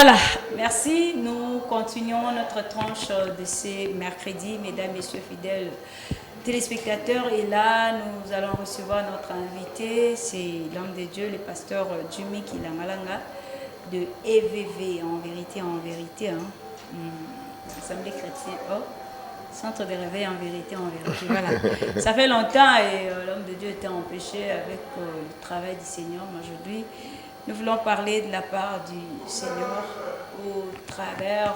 Voilà, merci. Nous continuons notre tranche de ces mercredis, mesdames, messieurs fidèles téléspectateurs. Et là, nous allons recevoir notre invité, c'est l'homme de Dieu, le pasteur Jimmy Kilangalanga de EVV, en vérité, hein. Assemblée chrétienne, Centre de réveil en vérité, voilà. Ça fait longtemps et l'homme de Dieu était empêché avec le travail du Seigneur. Mais aujourd'hui, nous voulons parler de la part du Seigneur au travers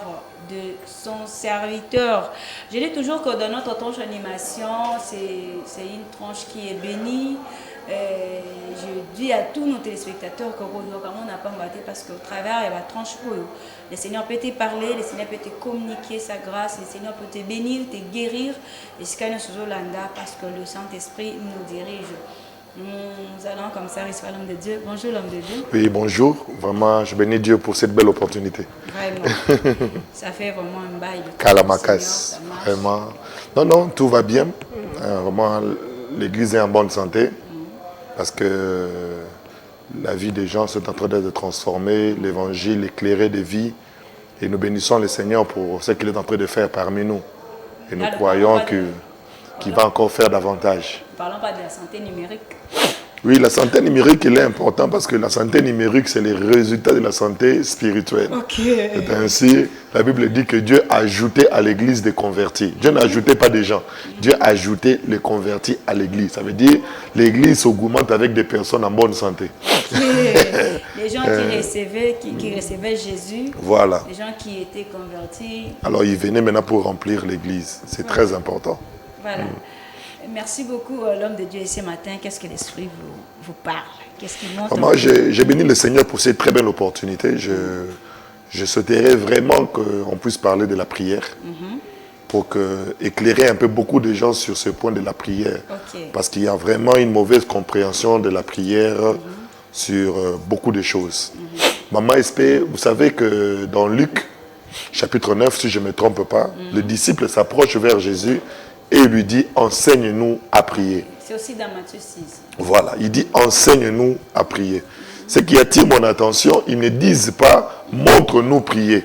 de son serviteur. Je dis toujours que dans notre tranche d'animation, c'est une tranche qui est bénie. Je dis à tous nos téléspectateurs que on n'a pas embatté parce qu'au travers de la tranche, le Seigneur peut te parler, le Seigneur peut te communiquer sa grâce, le Seigneur peut te bénir, te guérir. Et ce qu'il y a parce que le Saint-Esprit nous dirige. Nous allons comme ça recevoir l'homme de Dieu. Bonjour l'homme de Dieu. Oui, bonjour. Vraiment, je bénis Dieu pour cette belle opportunité. Vraiment. Ça fait vraiment un bail. Kalamakas. Vraiment. Non, tout va bien. Vraiment, l'église est en bonne santé. Parce que la vie des gens est en train d'être transformée. L'évangile éclairé des vies. Et nous bénissons le Seigneur pour ce qu'il est en train de faire parmi nous. Et nous croyons qu'il va encore faire davantage. Parlons pas de la santé numérique. Oui, la santé numérique, elle est importante parce que la santé numérique, c'est le résultat de la santé spirituelle. Okay. C'est ainsi, la Bible dit que Dieu a ajouté à l'église des convertis. Dieu n'a ajouté pas des gens. Dieu a ajouté les convertis à l'église. Ça veut dire l'église augmente avec des personnes en bonne santé. Les gens qui recevaient Jésus, voilà. Les gens qui étaient convertis. Alors ils venaient maintenant pour remplir l'église. C'est très important. Voilà. Merci beaucoup l'homme de Dieu. Et ce matin, qu'est-ce que l'Esprit vous parle? Qu'est-ce qu'il montre? Moi, j'ai béni le Seigneur pour cette très belle opportunité. Je souhaiterais vraiment qu'on puisse parler de la prière pour éclairer un peu beaucoup de gens sur ce point de la prière. Okay. Parce qu'il y a vraiment une mauvaise compréhension de la prière sur beaucoup de choses. Maman SP, vous savez que dans Luc, chapitre 9, si je ne me trompe pas, le disciple s'approche vers Jésus et lui dit, enseigne-nous à prier. C'est aussi dans Matthieu 6. Voilà, il dit, enseigne-nous à prier. Ce qui attire mon attention, ils ne disent pas, montre-nous prier.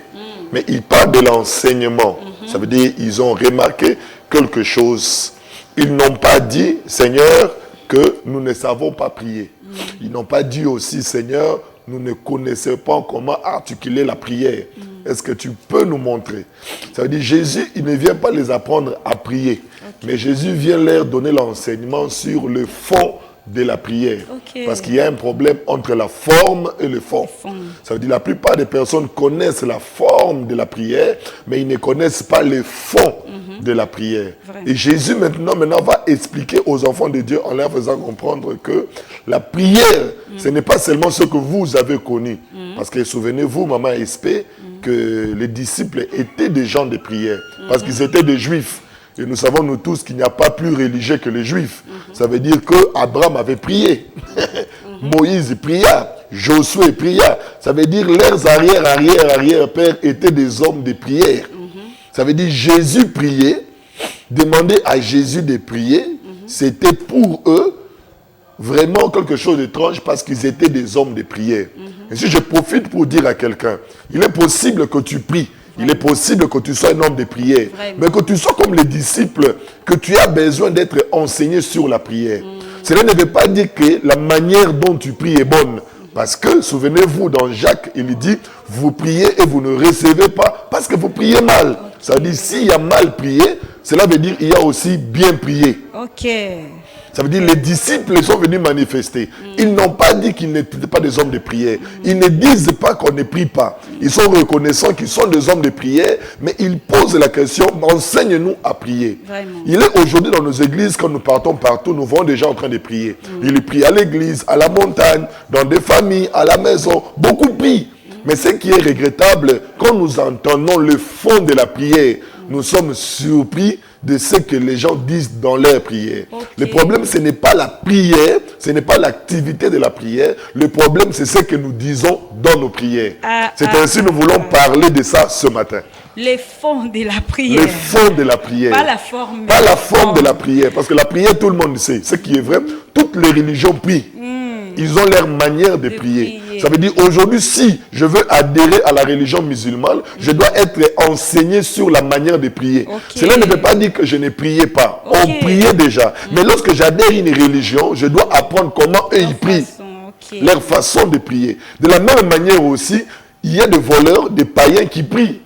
Mais ils parlent de l'enseignement. Ça veut dire, ils ont remarqué quelque chose. Ils n'ont pas dit, Seigneur, que nous ne savons pas prier. Ils n'ont pas dit aussi, Seigneur, nous ne connaissons pas comment articuler la prière. Est-ce que tu peux nous montrer? Ça veut dire, Jésus, il ne vient pas les apprendre à prier. Okay. Mais Jésus vient leur donner l'enseignement sur le fond de la prière. Okay. Parce qu'il y a un problème entre la forme et le fond. Ça veut dire, la plupart des personnes connaissent la forme de la prière, mais ils ne connaissent pas le fond de la prière. Vraiment. Et Jésus maintenant va expliquer aux enfants de Dieu en leur faisant comprendre que la prière, ce n'est pas seulement ce que vous avez connu. Parce que souvenez-vous, maman SP, que les disciples étaient des gens de prière. Parce qu'ils étaient des juifs. Et nous savons, nous tous, qu'il n'y a pas plus religieux que les juifs. Ça veut dire qu'Abraham avait prié. Moïse pria. Josué pria. Ça veut dire leurs arrière-pères étaient des hommes de prière. Ça veut dire Jésus priait. Demander à Jésus de prier, c'était pour eux vraiment quelque chose d'étrange parce qu'ils étaient des hommes de prière. Et si je profite pour dire à quelqu'un, il est possible que tu pries. Il est possible que tu sois un homme de prière. Vraiment. Mais que tu sois comme les disciples, que tu as besoin d'être enseigné sur la prière. Cela ne veut pas dire que la manière dont tu pries est bonne. Parce que, souvenez-vous, dans Jacques, il dit, vous priez et vous ne recevez pas parce que vous priez mal. Okay. Ça veut dire, s'il y a mal prié, cela veut dire qu'il y a aussi bien prié. Ok. Ça veut dire les disciples sont venus manifester. Ils n'ont pas dit qu'ils n'étaient pas des hommes de prière. Ils ne disent pas qu'on ne prie pas. Ils sont reconnaissants qu'ils sont des hommes de prière, mais ils posent la question, enseigne-nous à prier. Vraiment. Il est aujourd'hui dans nos églises, quand nous partons partout, nous voyons des gens en train de prier. Ils prient à l'église, à la montagne, dans des familles, à la maison. Beaucoup prient. Mais ce qui est regrettable, quand nous entendons le fond de la prière, nous sommes surpris de ce que les gens disent dans leur prière. Okay. Le problème, ce n'est pas la prière, ce n'est pas l'activité de la prière. Le problème, c'est ce que nous disons dans nos prières. C'est ainsi que nous voulons parler de ça ce matin. Les fonds de la prière. Les fonds de la prière. Pas la forme. Pas la forme de la prière. Parce que la prière, tout le monde sait. Ce qui est vrai, toutes les religions prient. Ils ont leur manière de prier. Ça veut dire aujourd'hui, si je veux adhérer à la religion musulmane, je dois être enseigné sur la manière de prier. Cela ne veut pas dire que je ne priais pas. On priait déjà. Mais lorsque j'adhère à une religion, je dois apprendre comment eux ils prient. Leur façon de prier. De la même manière aussi, il y a des voleurs, des païens qui prient.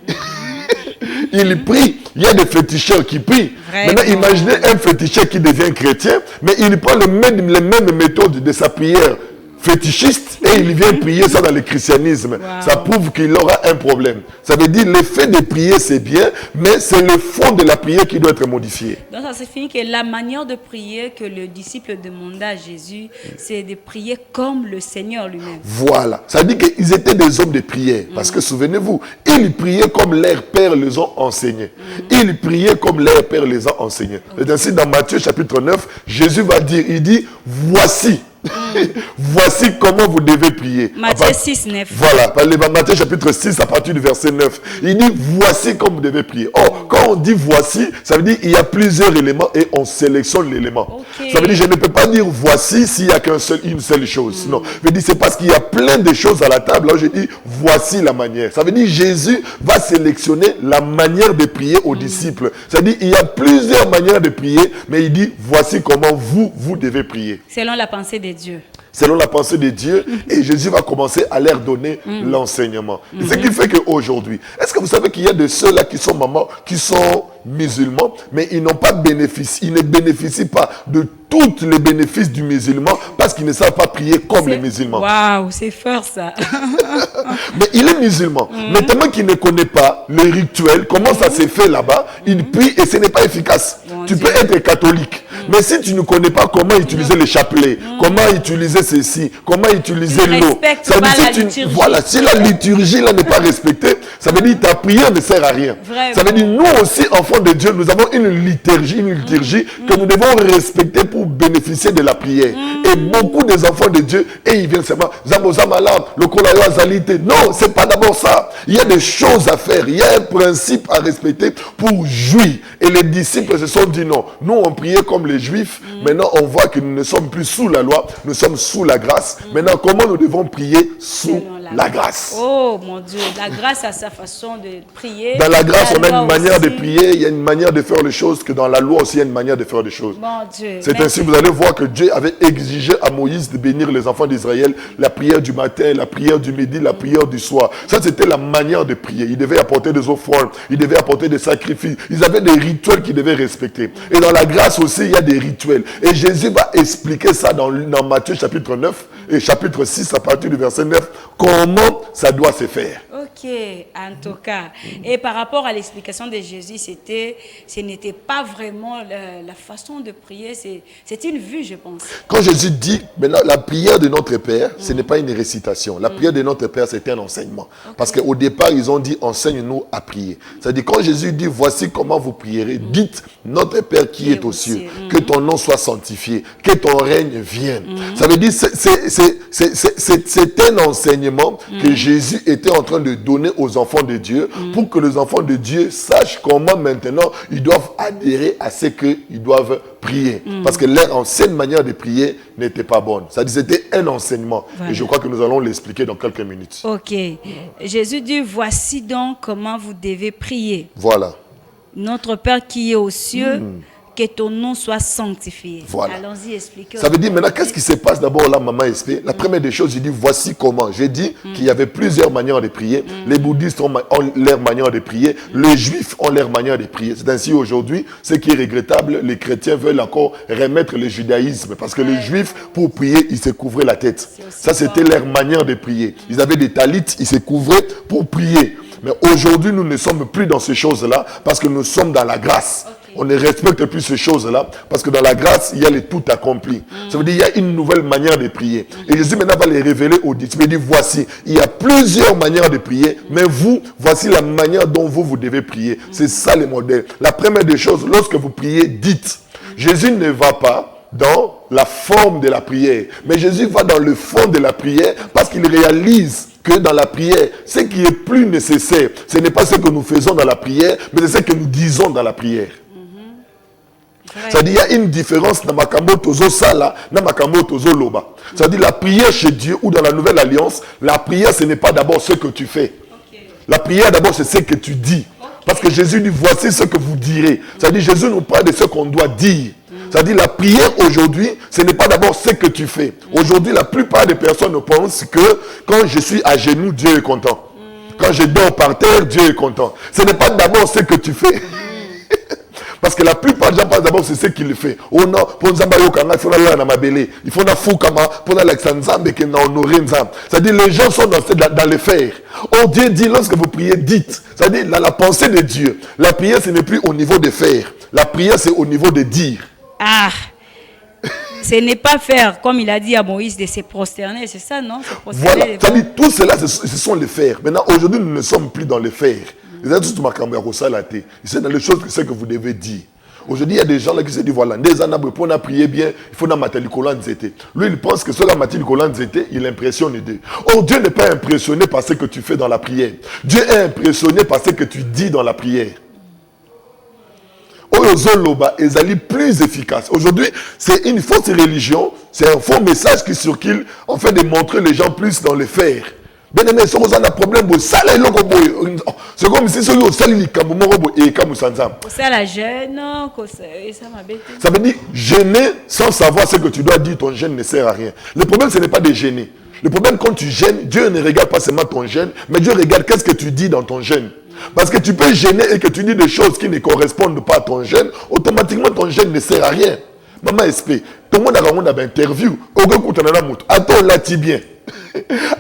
Ils prient. Il y a des féticheurs qui prient. Vraiment. Maintenant, imaginez un féticheur qui devient chrétien, mais il prend les mêmes méthodes de sa prière fétichiste et il vient prier ça dans le christianisme. Ça prouve qu'il aura un problème. Ça veut dire le fait de prier c'est bien, mais c'est le fond de la prière qui doit être modifié. Donc ça signifie que la manière de prier que le disciple demanda à Jésus, c'est de prier comme le Seigneur lui-même. Voilà. Ça veut dire qu'ils étaient des hommes de prière. Parce que souvenez-vous, ils priaient comme leurs pères les ont enseignés. Ils priaient comme leurs pères les ont enseignés. C'est ainsi dans Matthieu chapitre 9, Jésus va dire, il dit, voici. Voici comment vous devez prier. Matthieu 6, 9. Voilà, Matthieu chapitre 6 à partir du verset 9. Il dit voici comment vous devez prier. Or, quand on dit voici, ça veut dire il y a plusieurs éléments et on sélectionne l'élément. Ça veut dire je ne peux pas dire voici s'il n'y a une seule chose. Non, je veux dire c'est parce qu'il y a plein de choses à la table. Là, je dis voici la manière. Ça veut dire Jésus va sélectionner la manière de prier aux disciples. Ça veut dire il y a plusieurs manières de prier, mais il dit voici comment vous devez prier. Selon la pensée de Dieu. Selon la pensée de Dieu, et Jésus va commencer à leur donner l'enseignement. Ce qui fait qu'aujourd'hui, est-ce que vous savez qu'il y a de ceux-là qui sont mamans, qui sont musulmans, mais ils n'ont pas bénéficié, ils ne bénéficient pas de tous les bénéfices du musulman parce qu'ils ne savent pas prier comme les musulmans. Waouh, c'est fort ça. Mais il est musulman. Mais tellement qu'il ne connaît pas le rituel, comment ça s'est fait là-bas, il prie et ce n'est pas efficace. Tu peux être catholique. Mais si tu ne connais pas comment utiliser le chapelet, comment utiliser ceci, comment utiliser l'eau, ça veut dire voilà, si la liturgie là n'est pas respectée, ça veut dire ta prière ne sert à rien. Vraiment. Ça veut dire nous aussi, enfants de Dieu, nous avons une liturgie que nous devons respecter pour bénéficier de la prière. Et beaucoup des enfants de Dieu, et ils viennent seulement, le Kolayo Azalite. Non, c'est pas d'abord ça. Il y a des choses à faire, il y a un principe à respecter pour jouir. Et les disciples se sont dit non. Nous, on priait comme les Juifs. Maintenant, on voit que nous ne sommes plus sous la loi, nous sommes sous la grâce. Maintenant, comment nous devons prier sous la grâce? Oh mon Dieu, la grâce a sa façon de prier. Dans la grâce, on a une manière de prier, il y a une manière de faire les choses, que dans la loi aussi, il y a une manière de faire les choses. Mon Dieu. C'est ainsi, vous allez voir que Dieu avait exigé à Moïse de bénir les enfants d'Israël, la prière du matin, la prière du midi, la prière du soir. Ça, c'était la manière de prier. Ils devaient apporter des offrandes, ils devaient apporter des sacrifices. Ils avaient des rituels qu'ils devaient respecter. Et dans la grâce aussi, il y a des rituels. Et Jésus va expliquer ça dans Matthieu chapitre 9 et chapitre 6 à partir du verset 9, comment ça doit se faire. Ok, en tout cas. Et par rapport à l'explication de Jésus, ce n'était pas vraiment la façon de prier, c'est une vue, je pense. Quand Jésus dit, maintenant, la prière de notre Père, ce n'est pas une récitation. La prière de notre Père, c'est un enseignement. Parce qu'au départ, ils ont dit, enseigne-nous à prier. C'est-à-dire, quand Jésus dit, voici comment vous prierez, dites, notre Père qui est aux cieux, que ton nom soit sanctifié, que ton règne vienne. Ça veut dire, c'est un enseignement que Jésus était en train de donner aux enfants de Dieu pour que les enfants de Dieu sachent comment maintenant ils doivent adhérer à ce qu'ils doivent prier. Parce que leur ancienne manière de prier n'était pas bonne. Ça dit c'était un enseignement. Voilà. Et je crois que nous allons l'expliquer dans quelques minutes. Ok. Jésus dit, voici donc comment vous devez prier. Voilà. Notre Père qui est aux cieux, que ton nom soit sanctifié. Voilà. Allons-y, expliquez. Ça veut dire maintenant, qu'est-ce qui se passe d'abord là, maman SP? La première des choses, il dit, voici comment. J'ai dit qu'il y avait plusieurs manières de prier. Les bouddhistes ont leur manière de prier. Les juifs ont leur manière de prier. C'est ainsi aujourd'hui, ce qui est regrettable, les chrétiens veulent encore remettre le judaïsme. Parce que les juifs, pour prier, ils se couvraient la tête. Ça, c'était leur manière de prier. Ils avaient des talits, ils se couvraient pour prier. Mais aujourd'hui, nous ne sommes plus dans ces choses-là parce que nous sommes dans la grâce. On ne respecte plus ces choses-là parce que dans la grâce, il y a le tout accompli. Ça veut dire qu'il y a une nouvelle manière de prier. Et Jésus maintenant va les révéler aux disciples. Il dit, voici, il y a plusieurs manières de prier, mais vous, voici la manière dont vous devez prier. C'est ça le modèle. La première des choses, lorsque vous priez, dites. Jésus ne va pas dans la forme de la prière, mais Jésus va dans le fond de la prière parce qu'il réalise que dans la prière, ce qui est plus nécessaire, ce n'est pas ce que nous faisons dans la prière, mais c'est ce que nous disons dans la prière. C'est-à-dire, il y a une différence dans Makambo Tozo Sala, dans Makambo Tozo Loba. C'est-à-dire, la prière chez Dieu ou dans la nouvelle alliance, la prière, ce n'est pas d'abord ce que tu fais. La prière, d'abord, c'est ce que tu dis. Parce que Jésus dit, voici ce que vous direz. C'est-à-dire, Jésus nous parle de ce qu'on doit dire. C'est-à-dire, la prière aujourd'hui, ce n'est pas d'abord ce que tu fais. Aujourd'hui, la plupart des personnes pensent que quand je suis à genoux, Dieu est content. Quand je dors par terre, Dieu est content. Ce n'est pas d'abord ce que tu fais. Parce que la plupart des gens pensent d'abord c'est ce qu'il fait. Oh non, pour nous il faut aller à Mabélé. Il faut aller Foukama, pour aller à Nzambe, qui n'a honoré Nzambe. C'est-à-dire les gens sont dans les faire. Oh Dieu dit, lorsque vous priez, dites. C'est-à-dire la pensée de Dieu. La prière, ce n'est plus au niveau de faire. La prière, c'est au niveau de dire. Ah, ce n'est pas faire, comme il a dit à Moïse, de se prosterner, c'est ça, non? Voilà, c'est-à-dire tout cela, ce sont les faire. Maintenant, aujourd'hui, nous ne sommes plus dans les faire. C'est dans les choses que vous devez dire. Aujourd'hui, il y a des gens là qui se disent, voilà, des années pour prier bien, il faut mater le collant zété. Lui, il pense que ce qu'il mater le collant zété, il impressionne Dieu. Oh, Dieu n'est pas impressionné par ce que tu fais dans la prière. Dieu est impressionné par ce que tu dis dans la prière. Loba est plus efficace. Aujourd'hui, c'est une fausse religion, c'est un faux message qui circule en fait de montrer les gens plus dans les faire. Bien aimé, si vous avez un problème, c'est comme si vous ça veut dire gêner sans savoir ce que tu dois dire, ton gêne ne sert à rien. Le problème, ce n'est pas de gêner. Le problème, quand tu gênes, Dieu ne regarde pas seulement ton gêne, mais Dieu regarde qu'est-ce que tu dis dans ton gêne. Parce que tu peux gêner et que tu dis des choses qui ne correspondent pas à ton gêne, automatiquement ton gêne ne sert à rien. Maman esprit, tout le monde a une interview. Attends, là, tu bien.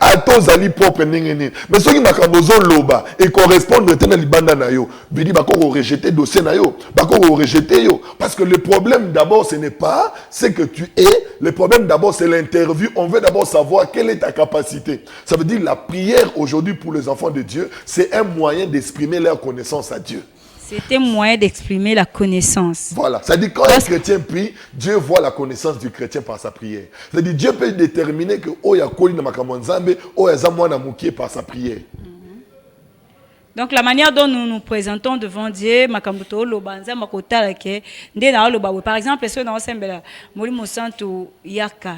Attends, Zali propre. Mais ceux qui m'ont loba et correspondent à l'ibanda na yo, bidi bako rejeter dossier na yo, bako rejeter yo. Parce que le problème d'abord, ce n'est pas ce que tu es. Le problème d'abord, c'est l'interview. On veut d'abord savoir quelle est ta capacité. Ça veut dire la prière aujourd'hui pour les enfants de Dieu, c'est un moyen d'exprimer leur connaissance à Dieu. C'est un moyen d'exprimer la connaissance. Voilà. C'est-à-dire quand un chrétien prie, Dieu voit la connaissance du chrétien par sa prière. C'est-à-dire Dieu peut déterminer que Oya Koli na Makamonzambe, Oya Zamwana Mouké par sa prière. Donc la manière dont nous nous présentons devant Dieu, Makambuto Lobanza Makota ke ndé na loba. Par exemple, ceux dans Sembela, Molimo Santu Yaka.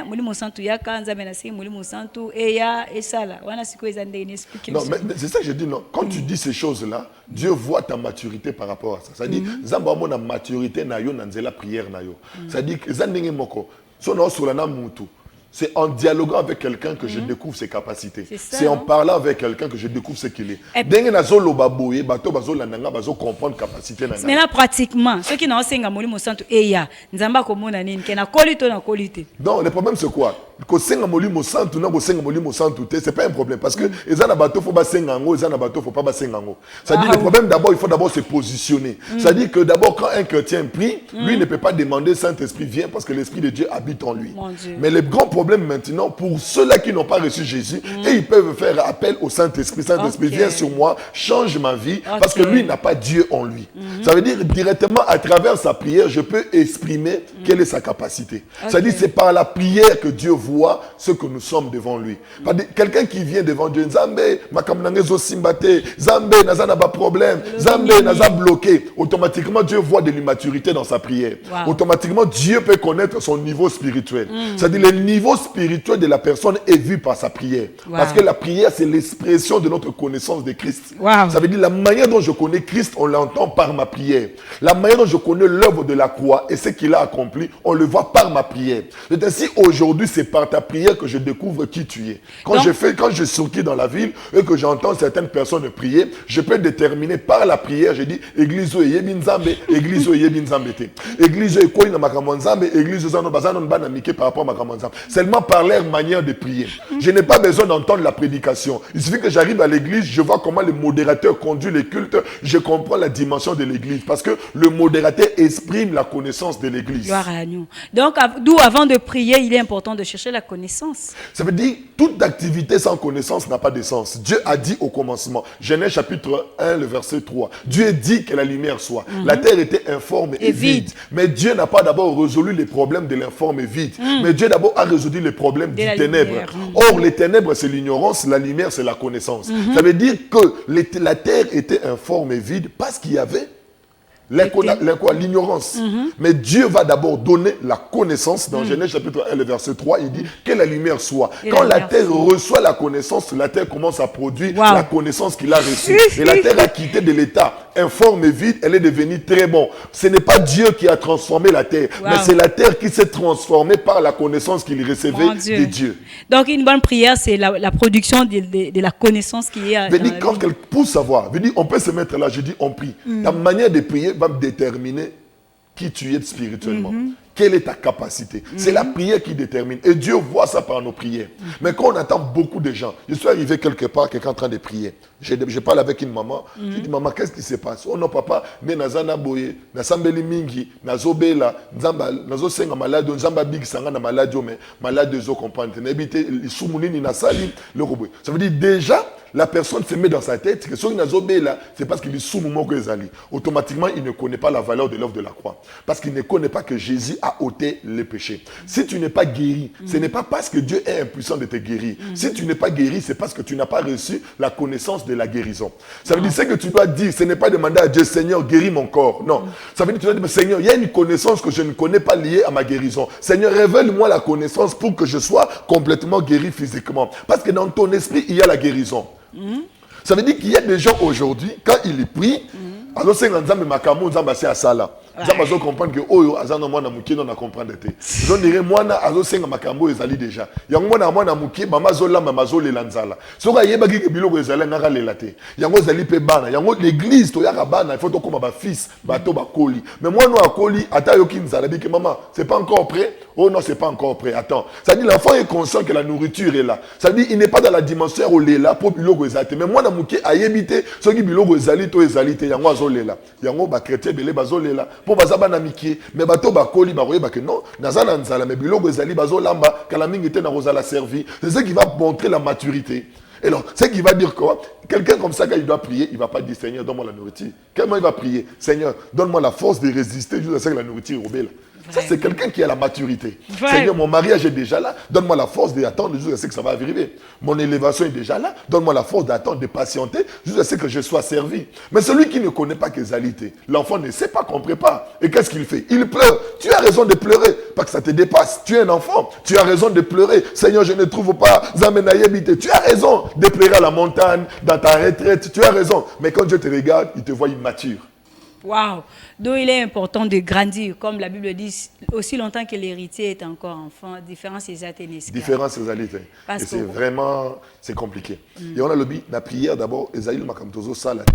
Molimo Santu Yaka, Nzamenasi, Molimo Santu Eya et Sala. Wana siko ezande expliquer. Non, mais c'est ça que je dis non. Quand tu dis ces choses-là, Dieu voit ta maturité par rapport à ça. C'est-à-dire, Zamba mo na maturité na yo na nzela prière na yo. C'est-à-dire que zandenge moko, so na solana mutu. C'est en dialoguant avec quelqu'un que je découvre ses capacités. C'est en parlant avec quelqu'un que je découvre ce qu'il est. Denge na zo loba boye, bato bazo lananga bazo comprendre capacité na. Mais là pratiquement, ceux qui n'ont senga Molimo Santu Eya, nzamba komona nini ke na kolito na kolite. Non, le problème c'est quoi? Ko senga Molimo Santu na ko senga Molimo Santu te, c'est pas un problème parce que ezana bato faut ba senga ngo, ezana bato faut pas ba senga ngo. Ça dit le problème d'abord, il faut d'abord se positionner. Ça dit que d'abord quand un chrétien prie, lui ne peut pas demander Saint-Esprit viens parce que l'esprit de Dieu habite en lui. Mais le grand problème maintenant pour ceux-là qui n'ont pas reçu Jésus et ils peuvent faire appel au Saint-Esprit. Saint-Esprit viens sur moi, change ma vie parce que lui n'a pas Dieu en lui. Ça veut dire directement à travers sa prière, je peux exprimer quelle est sa capacité. Ça dit c'est par la prière que Dieu voit ce que nous sommes devant lui. Quelqu'un qui vient devant Dieu, Zambé, makamnangezo simbate, Zambé nazana ba problème, Zambé naza bloqué, automatiquement Dieu voit de l'immaturité dans sa prière. Automatiquement Dieu peut connaître son niveau spirituel. C'est-à-dire le niveau spirituel de la personne est vu par sa prière. Parce que la prière, c'est l'expression de notre connaissance de Christ. Ça veut dire la manière dont je connais Christ, on l'entend par ma prière. La manière dont je connais l'œuvre de la croix et ce qu'il a accompli, on le voit par ma prière. C'est ainsi, aujourd'hui, c'est par ta prière que je découvre qui tu es. Quand je circule dans la ville et que j'entends certaines personnes prier, je peux déterminer par la prière, je dis, Église Yebinzambe, Église Yebinzambe, Église Ekoy na Makamonzambe, Église Zano Bazanon Banamike par rapport à Makamonzambe. Seulement par leur manière de prier. Je n'ai pas besoin d'entendre la prédication. Il suffit que j'arrive à l'église, je vois comment le modérateur conduit les cultes, je comprends la dimension de l'église parce que le modérateur exprime la connaissance de l'église. Gloire à nous. Donc, d'où avant de prier, il est important de chercher la connaissance. Ça veut dire toute activité sans connaissance n'a pas de sens. Dieu a dit au commencement, Genèse chapitre 1, le verset 3, Dieu dit que la lumière soit. La terre était informe et vide. Mais Dieu n'a pas d'abord résolu les problèmes de l'informe et vide. Mais Dieu d'abord a résolu les problèmes du ténèbre. Or, les ténèbres, c'est l'ignorance, la lumière, c'est la connaissance. Ça veut dire que la terre était informe et vide parce qu'il y avait l'ignorance. Mais Dieu va d'abord donner la connaissance. Dans Genèse chapitre 1, le verset 3, il dit que la lumière soit. Quand la terre reçoit la connaissance, la terre commence à produire la connaissance qu'il a reçue. Et la terre a quitté de l'état informe et vide, elle est devenue très bon. Ce n'est pas Dieu qui a transformé la terre, mais c'est la terre qui s'est transformée par la connaissance qu'il recevait de Dieu. Donc une bonne prière, c'est la production de la connaissance qui est. Veut dire, quand pour savoir, veut dire, on peut se mettre là, je dis on prie. Ta manière de prier va déterminer qui tu es spirituellement. Quelle est ta capacité? C'est la prière qui détermine. Et Dieu voit ça par nos prières. Mais quand on attend beaucoup de gens, je suis arrivé quelque part, quelqu'un en train de prier. Je parle avec une maman. Je dis, maman, qu'est-ce qui se passe? Oh non, papa, mais nazana boye, nasambeli mingi, nazobela, nazo senga malade, nzamba big sanga na malade, mais malade zo comprendre. N'habite, l'isumunini nasali, le robot. Ça veut dire déjà, la personne se met dans sa tête que si nazobela, c'est parce qu'il est sous moment que zali. Automatiquement, il ne connaît pas la valeur de l'œuvre de la croix. Parce qu'il ne connaît pas que Jésus a ôté les péchés. Si tu n'es pas guéri, ce n'est pas parce que Dieu est impuissant de te guérir. Si tu n'es pas guéri, c'est parce que tu n'as pas reçu la connaissance de la guérison. Ça veut dire ce que tu dois dire, ce n'est pas demander à Dieu, Seigneur, guéris mon corps. Non. Ça veut dire que tu dois dire, Seigneur, il y a une connaissance que je ne connais pas liée à ma guérison. Seigneur, révèle-moi la connaissance pour que je sois complètement guéri physiquement. Parce que dans ton esprit, il y a la guérison. Ça veut dire qu'il y a des gens aujourd'hui, quand ils prient, alors c'est un nzambe makambo nzambe asi asala. Nzambe azo comprendre que oyo azana mwana muke non na comprendre te. Je dirais mwana azo senga makambo ezali déjà. Yango mwana muke mama zo lamba mazo lela nzala. Soka yeba ki biloko ezali ngaka lela te. Yango zali pe bana. Yango l'église to yaka bana, il faut to koma ba fils, bato ba koli. Mais moi no akoli ata yo ki nzala bi que maman, c'est pas encore prêt. Oh non, c'est pas encore prêt. Attends. Ça dit l'enfant est conscient que la nourriture est là. Ça dit il n'est pas dans la dimension où il est là pour biloko ezali. Mais mwana muke ayebite soki biloko ezali to ezali te yango azolela. Yango ba chrétien belé bazolela. Po bazaba na mikie mais bato bakoli baroyeba que non nazana nzala mais biloko ezali bazolamba kala mingi te na rozala servi. C'est ce qui va montrer la maturité. Et alors, ce qui va dire quoi? Quelqu'un comme ça, quand il doit prier, il ne va pas dire Seigneur, donne-moi la nourriture. Comment il va prier? Seigneur, donne-moi la force de résister jusqu'à ce que la nourriture est obéie. Ça, c'est quelqu'un qui a la maturité. Seigneur, mon mariage est déjà là. Donne-moi la force d'attendre jusqu'à ce que ça va arriver. Mon élévation est déjà là. Donne-moi la force d'attendre, de patienter jusqu'à ce que je sois servi. Mais celui qui ne connaît pas Kézalité, l'enfant ne sait pas qu'on prépare. Et qu'est-ce qu'il fait? Il pleure. Tu as raison de pleurer parce que ça te dépasse. Tu es un enfant. Tu as raison de pleurer. Seigneur, je ne trouve pas Zamenayebite. Tu as raison de pleurer à la montagne, dans ta retraite. Tu as raison. Mais quand Dieu te regarde, il te voit immature. Waouh! Donc il est important de grandir, comme la Bible dit, aussi longtemps que l'héritier est encore enfant, différence c'est esclaves. Différence c'est et c'est vraiment, c'est compliqué. Et on a le but, la prière d'abord, Esaïe Makamtozo Salate.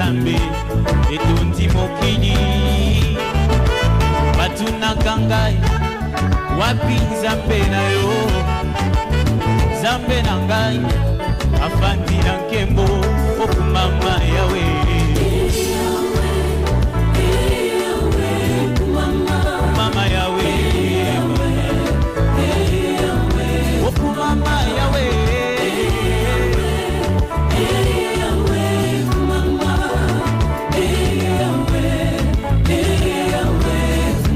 Nzambe etondi mokili batunaka ngai wapi Nzambe na yo Nzambe na ngai afandi na nkembo okumama yawe mama yawe okumama yawe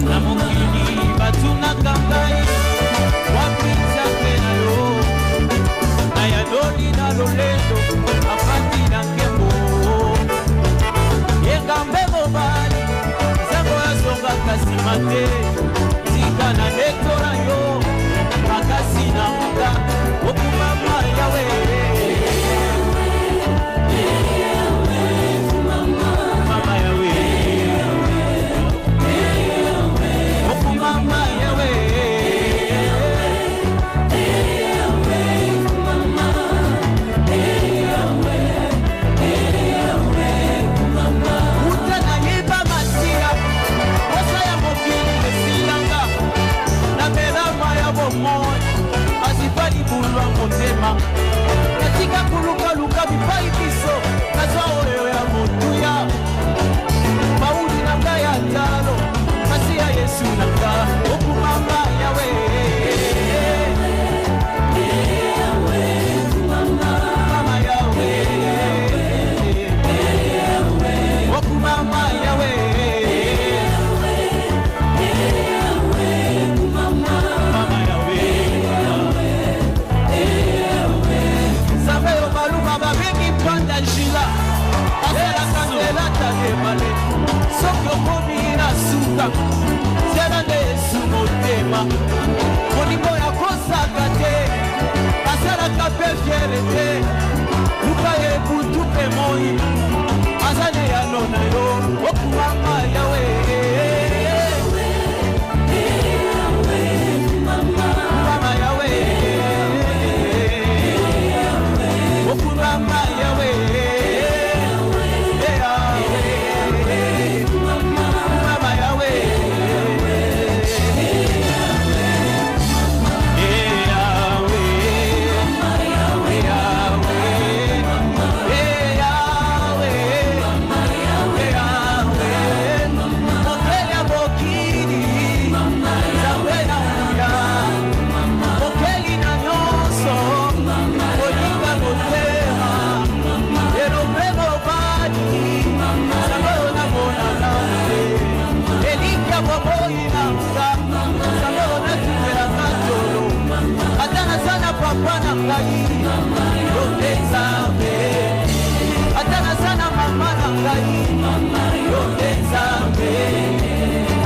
na mokili batunaka ngai wapi Nzambe na yo na yadoli na lolendo afandi na nkembo yenga mbego bali Nzambe azongaka nsima te tika na letora yo makasi na muka okumama yawe mama yawe okumama yawe utana yiba masira osa ya mokili esilanga na melama ya bomoi asipali bulwa motema natika kulukaluka bipai biso nazwa oyo ya motuya mauli na ngai ya talo kasi ya Yesu na nga okumama yawe mama yawe okumama yawe mama yawe Nzambe yo baluma babengi panda njila asalaka nzela tadebale soki okomi na suka nzela nde Yesu motema molimo ya kosaka te asalaka mpe fiere te luka ye butu mpe moi aza ne yano na yo okumama yawe mama yawe okumama yawe mama yawe papa na ngai yote Nzambe atana sana mama na ngai yote Nzambe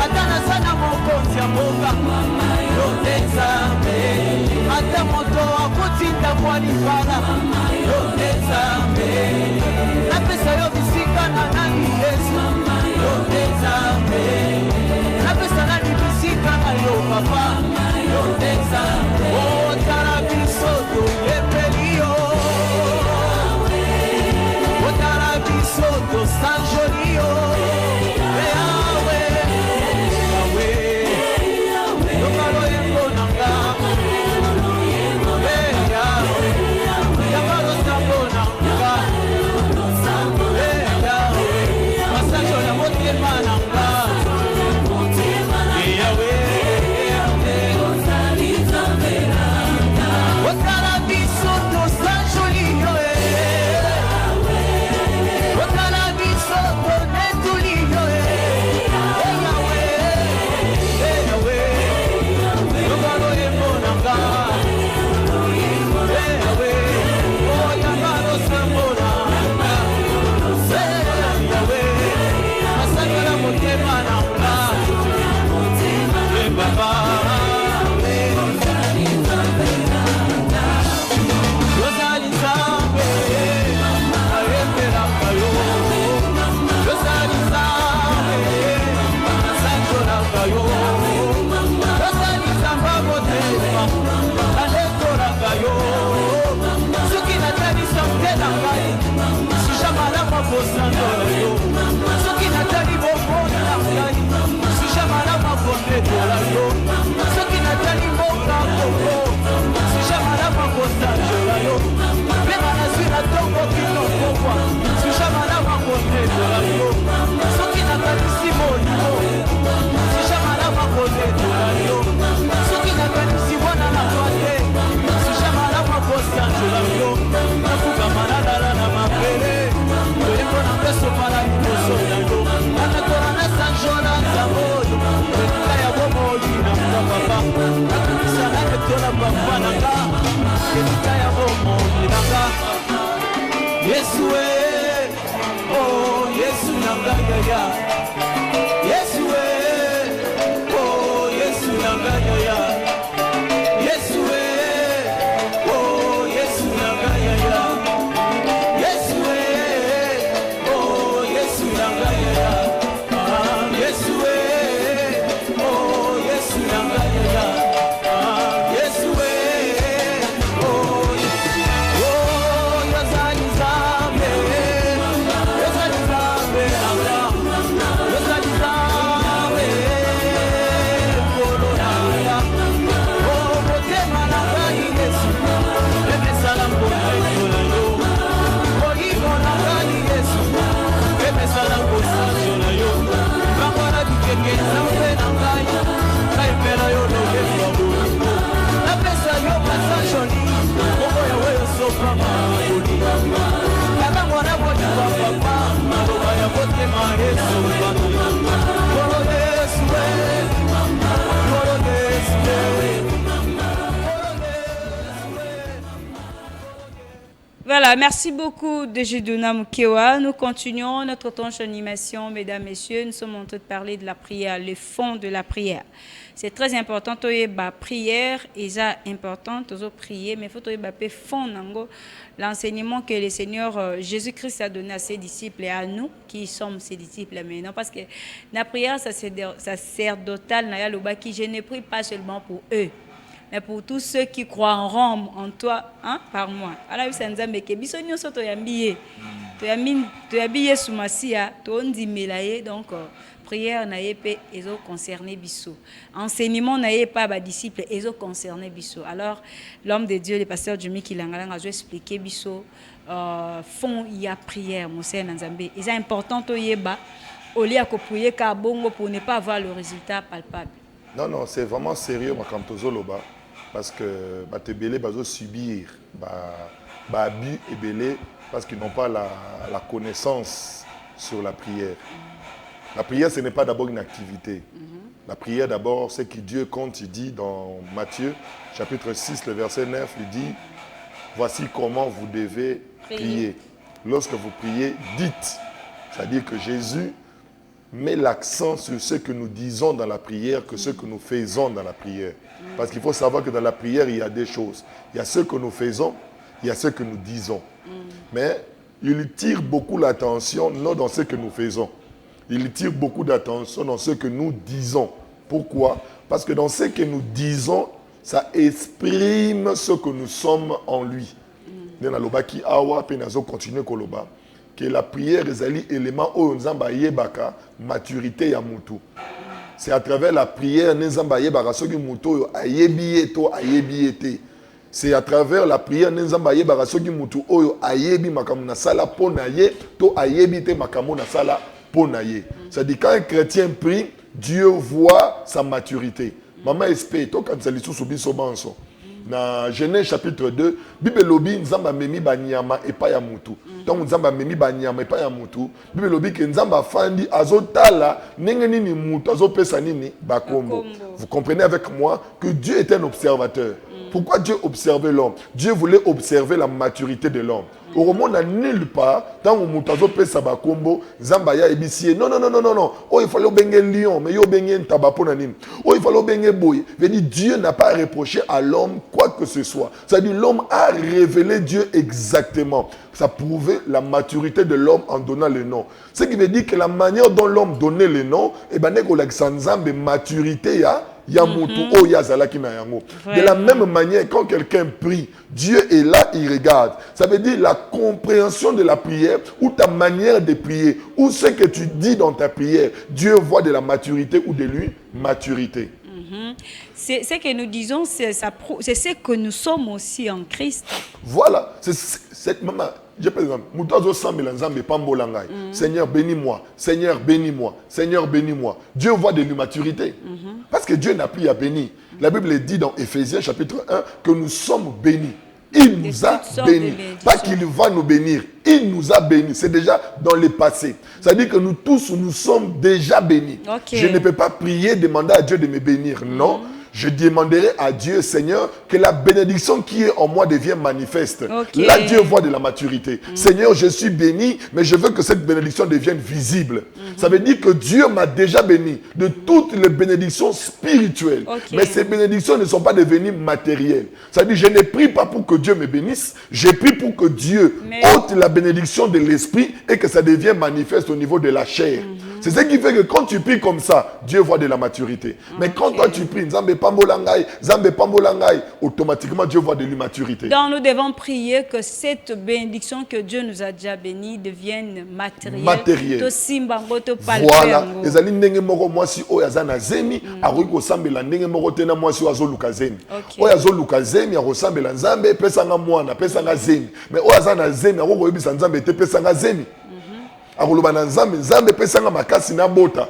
atana sana mokonzi ya mboka yote Nzambe ata moto akotinda mwa libala yote Nzambe napesa yo bisika na nani Yesu yote Nzambe napesa nani bisika na yo papa yote Nzambe otala bisoto yepelio otala bisoto sanjolio yawe yawe lokalo yengo nanga yawe yakalo sambo nanga yawe masanjo ya motema nanga yawe kosandola yo soki natali bomoi na ngai sujamala makondetola yo soki natali mboka kongo sujamala makosandola yo mpenga nazwi na ntongo kino kokwa sujamala makondetola yo soki nakanisi molimo sujamala makondetola yo soki nakanisi mwana na kwate sujamala makosandola yo nafuka malalala na mapele toyembo na mpeso mala liboso na yo anakona na sanjola nzamboyo etika ya bomoi na mwa papa nakokisa na etola papa na nga etika ya bomoi na nga yesu e oh yesu na nga yaya yesu e oh yesu na nga yaya yesu e oh yesu na nga yaya yesu e oh yesu na nga yaya yesu e oh yesu na nga yaya yesu e oh yazali nzambe yazali nzambe anga yazali nzambe kolo nanga oh motema na ngai yesu emesala mpona ekola yo molimo na ngai yesu emesala kosanjola yo bangwana bikeke nzambe na ngai naepela yo lolemba bolingo napesa yo masanjoli kombo yawe yosopa makoli nabangwana bolingo papa maloba ya motema esopana kolo yesu e kolo yesu e Voilà, merci beaucoup de Jeduna Mukewa. Nous continuons notre tranche d'animation, mesdames, messieurs. Nous sommes en train de parler de la prière, le fond de la prière. C'est très important. La prière est importante, prier, mais il faut que fond l'enseignement que le Seigneur Jésus-Christ a donné à ses disciples et à nous qui sommes ses disciples maintenant. Parce que la prière sacerdotale, qui je ne prie pas seulement pour eux, mais pour tous ceux qui croiront en toi, hein, par moi. Alors, vous savez, que bisogno soto yambiye, to yambiye sumasia, to ondimelaye, donc prière naye pe ezo concerné biso. Enseignement naye pas ba disciple ezo concerné biso. Alors, l'homme de Dieu, le pasteur Jimmy Kilangalanga, a expliqué biso fond il y a prière, Moussa Nzambe. C'est important to yeba au lieu de prier ka bongo pour ne pas avoir le résultat palpable. Non, c'est vraiment sérieux, ma Kamtozoloba. Parce que te belé bazo subir abus et belé parce qu'ils n'ont pas la connaissance sur la prière. La prière, ce n'est pas d'abord une activité. La prière, d'abord, c'est que Dieu, quand il dit dans Matthieu, chapitre 6, le verset 9, il dit « Voici comment vous devez prier. Lorsque vous priez, dites. » C'est-à-dire que Jésus met l'accent sur ce que nous disons dans la prière que ce que nous faisons dans la prière. Parce qu'il faut savoir que dans la prière, il y a des choses. Il y a ce que nous faisons, il y a ce que nous disons. Mais il tire beaucoup l'attention, non dans ce que nous faisons. Il tire beaucoup d'attention dans ce que nous disons. Pourquoi? Parce que dans ce que nous disons, ça exprime ce que nous sommes en lui. Que la prière est un élément où nous avons maturité ya mutu. C'est à travers la prière que nous avons c'est à travers la prière que nous avons c'est-à-dire quand un chrétien prie, Dieu voit sa maturité. Maman espère, toi quand tu as sous biso dans Genèse chapitre 2, Bible lobi nzamba memi banyama et pas ya mutu. Donc nzamba memi banyama et pas ya mutu. Bible lobi que nzamba fandi azotala nenge nini mutu azopesa nini bakombo. Vous comprenez avec moi que Dieu est un observateur. Pourquoi Dieu observait l'homme? Dieu voulait observer la maturité de l'homme. Au moment n'a nulle part, tant que Moutazo pe sabakombo, Zambaya ebisie. Non. Oh, il fallait bengue lion, mais yo bengue tabaponanim. Oh, il fallait bengue boy. Veut dire Dieu n'a pas reproché à l'homme quoi que ce soit. C'est-à-dire l'homme a révélé Dieu exactement. Ça prouvait la maturité de l'homme en donnant le nom. Ce qui veut dire que la manière dont l'homme donnait le nom, et ben maturité ya mutu o yazalaki na yango. De la même manière, quand quelqu'un prie, Dieu est là, il regarde. Ça veut dire la compréhension de la prière ou ta manière de prier ou ce que tu dis dans ta prière. Dieu voit de la maturité ou de l'immaturité. C'est ce que nous disons, c'est ce que nous sommes aussi en Christ. Voilà, c'est cette maman. Je par exemple, Seigneur bénis-moi, Seigneur bénis-moi, Seigneur bénis-moi. Dieu voit de l'immaturité. Parce que Dieu n'a plus à bénir. La Bible dit dans Éphésiens chapitre 1 que nous sommes bénis. Il nous a bénis. Pas qu'il va nous bénir, il nous a bénis. C'est déjà dans le passé. Ça veut dire que nous tous, nous sommes déjà bénis. Je ne peux pas prier, demander à Dieu de me bénir. Non. Je demanderai à Dieu, Seigneur, que la bénédiction qui est en moi devienne manifeste. Là, Dieu voit de la maturité. Seigneur, je suis béni, mais je veux que cette bénédiction devienne visible. Ça veut dire que Dieu m'a déjà béni de toutes les bénédictions spirituelles. Mais ces bénédictions ne sont pas devenues matérielles. Ça veut dire que je ne prie pas pour que Dieu me bénisse, je prie pour que Dieu ôte la bénédiction de l'esprit et que ça devienne manifeste au niveau de la chair. C'est ce qui fait que quand tu pries comme ça, Dieu voit de la maturité. Mais quand toi tu pries, Nzambe pambolangai, Nzambe pambolangai, automatiquement Dieu voit de l'immaturité. Donc nous devons prier que cette bénédiction que Dieu nous a déjà bénie devienne matérielle. Voilà. Ezali ndenge moko mwasi oyo aza na zemi, akoki kosambela ndenge moko te na mwasi oyo azoluka zemi. Oyo azoluka zemi akosambela Nzambe, pesanga mwana, pesanga zemi. Mais oyo aza na zemi akoki koyebisa Nzambe te pesanga zemi. Akoloba na Nzambe, Nzambe pesanga makasi na bota.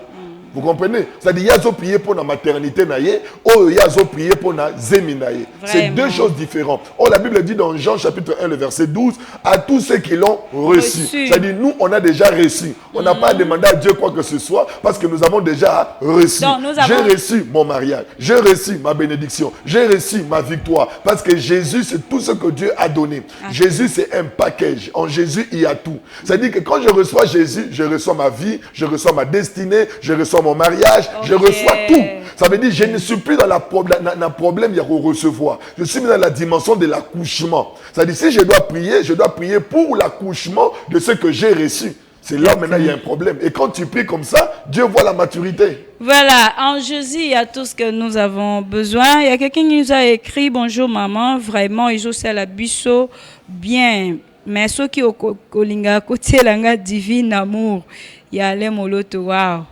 Vous comprenez? C'est-à-dire, yazo prier pour la maternité naïe, ou yazo prier pour la zemi naïe. C'est deux choses différentes. Oh, la Bible dit dans Jean chapitre 1, le verset 12, à tous ceux qui l'ont reçu. C'est-à-dire, nous, on a déjà reçu. On n'a pas demandé à Dieu quoi que ce soit, parce que nous avons déjà reçu. J'ai reçu mon mariage, j'ai reçu ma bénédiction, j'ai reçu ma victoire, parce que Jésus, c'est tout ce que Dieu a donné. Jésus, c'est un package. En Jésus, il y a tout. C'est-à-dire que quand je reçois Jésus, je reçois ma vie, je reçois ma destinée, je reçois mon mariage, je reçois tout. Ça veut dire que je ne suis plus dans la problème de recevoir. Je suis dans la dimension de l'accouchement. C'est-à-dire si je dois prier pour l'accouchement de ce que j'ai reçu. C'est là maintenant il y a un problème. Et quand tu pries comme ça, Dieu voit la maturité. Voilà, en Jésus, il y a tout ce que nous avons besoin. Il y a quelqu'un qui nous a écrit, bonjour maman, vraiment, ils ont la biso bien. Mais ceux qui ont kolinga côté langa divine amour, il y a les moloto, wow.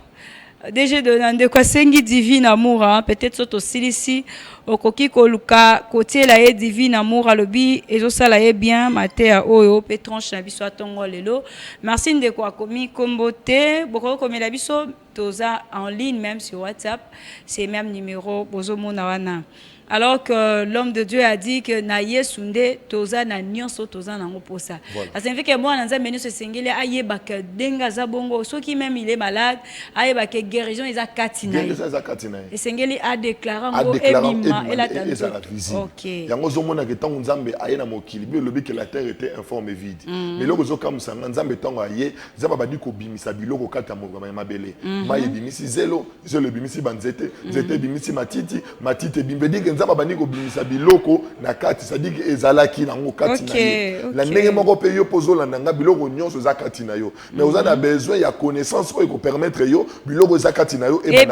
Déjà de quoi sengi divine amour, hein? Peut-être soto silisi okoki koluka côté la divine amour alobi ezo sala bien matea oyo petronche na biso atongo lelo. Merci de quoi komi kombote boko komi la biso toza en ligne même sur WhatsApp, c'est même numéro bozo mona wana. Alors que l'homme de Dieu a dit que na yesunde toza na nyonso toza na ngoposa. Ça signifie que moi nanza menu se singile ayeba que denga za bongo soki même il est malade ayeba que guérison eza katina. Et singeli a déclaré ngo ebima et la OK. Yango zomona que tant nzambe ayena mokili bi lobi que la terre était informe et vide. Mais loko zo kam sanga nzambe tango aye zaba badi ko bimisa biloko kata mo mabele. Maye bimisi zelo bimisi banzete, zete bimisi matiti bimbedi nzamba baniko bimisa biloko na kati c'est-à-dire que ezalaki na ngo kati na ye la ndenge moko pe yo pozola nanga biloko nyonso za kati na yo mais vous avez besoin ya connaissance ko permettre yo biloko za kati na yo e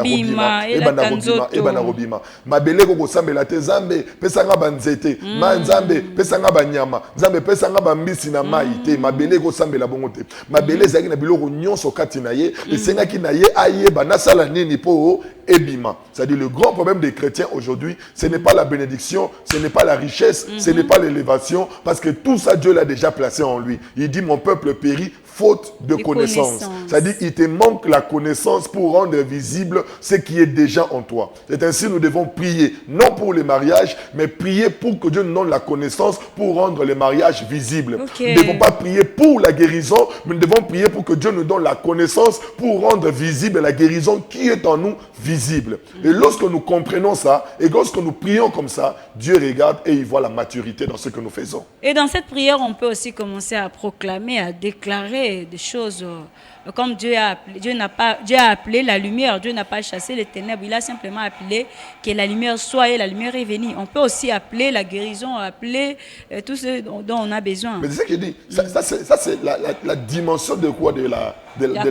bana robima mabele ko sambela te nzambe pesanga banzete ma nzambe pesanga banyama nzambe pesanga bambisi na mai te mabele ko sambela bongo te mabele zaki na biloko nyonso kati na ye esenga ki na ye ayeba na sala nini po ebima. C'est-à-dire le grand problème des chrétiens aujourd'hui, ce n'est pas la bénédiction, ce n'est pas la richesse, ce n'est pas l'élévation, parce que tout ça Dieu l'a déjà placé en lui. Il dit mon peuple périt faute de connaissance. C'est-à-dire il te manque la connaissance pour rendre visible ce qui est déjà en toi. C'est ainsi nous devons prier, non pour le mariage, mais prier pour que Dieu nous donne la connaissance pour rendre le mariage visible. Nous ne devons pas prier pour la guérison, mais nous devons prier pour que Dieu nous donne la connaissance pour rendre visible la guérison qui est en nous visible. Et lorsque nous comprenons ça, et lorsque nous prions comme ça, Dieu regarde et il voit la maturité dans ce que nous faisons. Et dans cette prière, on peut aussi commencer à proclamer, à déclarer appeler des choses comme Dieu a appelé. Dieu a appelé la lumière. Dieu n'a pas chassé les ténèbres. Il a simplement appelé que la lumière soit et la lumière est venue. On peut aussi appeler la guérison, appeler tout ce dont on a besoin. Mais c'est ce que je dis. Ça c'est la dimension de quoi? De la